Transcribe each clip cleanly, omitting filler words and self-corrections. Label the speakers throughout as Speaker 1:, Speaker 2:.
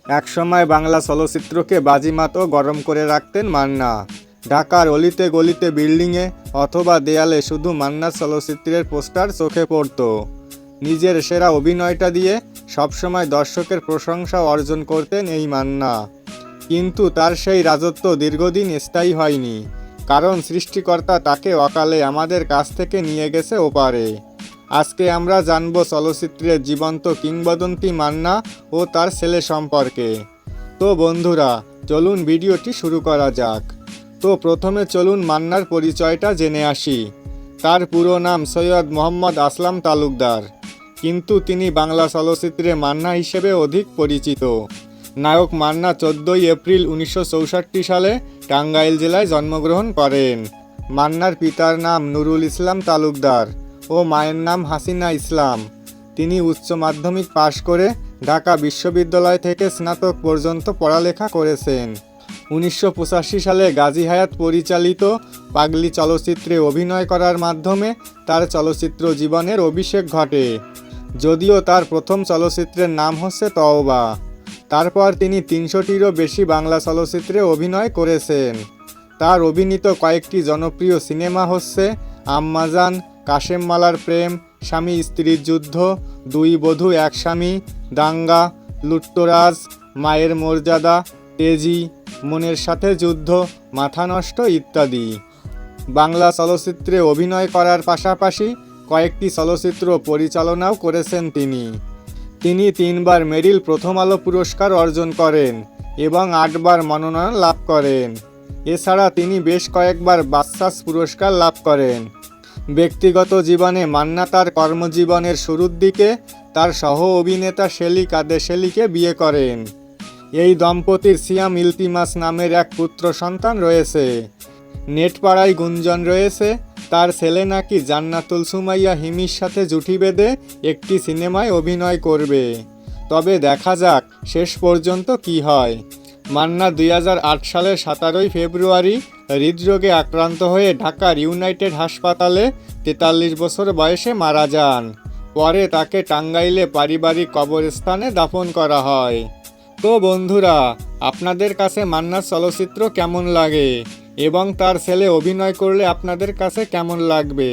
Speaker 1: একসময় বাংলা চলচ্চিত্রকে বাজিমাত ও গরম করে রাখতেন মান্না। ঢাকার অলিতে গলিতে, বিল্ডিংয়ে অথবা দেয়ালে শুধু মান্নার চলচ্চিত্রের পোস্টার চোখে পড়ত। নিজের সেরা অভিনয়টা দিয়ে সবসময় দর্শকের প্রশংসা অর্জন করতেন এই মান্না। কিন্তু তার সেই রাজত্ব দীর্ঘদিন স্থায়ী হয়নি, কারণ সৃষ্টিকর্তা তাকে অকালে আমাদের কাছ থেকে নিয়ে গেছে ওপারে। আজকে আমরা জানব চলচ্চিত্রের জীবন্ত কিংবদন্তি মান্না ও তার ছেলে সম্পর্কে। তো বন্ধুরা, চলুন ভিডিওটি শুরু করা যাক। তো প্রথমে চলুন মান্নার পরিচয়টা জেনে আসি। তার পুরো নাম সৈয়দ মোহাম্মদ আসলাম তালুকদার, কিন্তু তিনি বাংলা চলচ্চিত্রে মান্না হিসেবে অধিক পরিচিত। নায়ক মান্না 14 এপ্রিল 1964 সালে টাঙ্গাইল জেলায় জন্মগ্রহণ করেন। মান্নার পিতার নাম নুরুল ইসলাম তালুকদার ও মায়ের নাম হাসিনা ইসলাম। তিনি উচ্চ মাধ্যমিক পাশ করে ঢাকা বিশ্ববিদ্যালয় থেকে স্নাতক পর্যন্ত পড়ালেখা করেছেন। 1985 সালে গাজী হায়াৎ পরিচালিত পাগলি চলচ্চিত্রে অভিনয় করার মাধ্যমে তার চলচ্চিত্র জীবনের অভিষেক ঘটে। যদিও তার প্রথম চলচ্চিত্রের নাম হচ্ছে তওবা। তারপর তিনি 300টিরও বেশি বাংলা চলচ্চিত্রে অভিনয় করেছেন। তার অভিনীত কয়েকটি জনপ্রিয় সিনেমা হচ্ছে আম্মাজান, কাশেম মালার প্রেম, স্বামী স্ত্রীর যুদ্ধ, দুই বধূ এক স্বামী, দাঙ্গা, লুট্তরাজ, মায়ের মর্যাদা, তেজি, মনের সাথে যুদ্ধ, মাথা নষ্ট ইত্যাদি। বাংলা চলচ্চিত্রে অভিনয় করার পাশাপাশি কয়েকটি চলচ্চিত্র পরিচালনাও করেছেন তিনি। তিনি 3বার মেরিল প্রথম আলো পুরস্কার অর্জন করেন এবং 8বার মনোনয়ন লাভ করেন। এছাড়া তিনি বেশ কয়েকবার বাচসাস পুরস্কার লাভ করেন। ব্যক্তিগত জীবনে মান্না তার কর্মজীবনের শুরুর দিকে তার সহ অভিনেতা শেলি কাদের শেলিকে বিয়ে করেন। এই দম্পতির সিয়াম ইলতিমাস নামের এক পুত্র সন্তান রয়েছে। নেটপাড়ায় গুঞ্জন রয়েছে তার ছেলে নাকি জান্নাতুল সুমাইয়া হিমির সাথে জুটি বেঁধে একটি সিনেমায় অভিনয় করবে। তবে দেখা যাক শেষ পর্যন্ত কি হয়। মান্না 2008 সালের 17 ফেব্রুয়ারি হৃদরোগে আক্রান্ত হয়ে ঢাকার ইউনাইটেড হাসপাতালে 43 বছর বয়সে মারা যান। পরে তাকে টাঙ্গাইলে পারিবারিক কবরস্থানে দাফন করা হয়। তো বন্ধুরা, আপনাদের কাছে মান্নার চলচ্চিত্র কেমন লাগে এবং তার ছেলে অভিনয় করলে আপনাদের কাছে কেমন লাগবে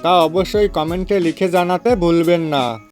Speaker 1: তা অবশ্যই কমেন্টে লিখে জানাতে ভুলবেন না।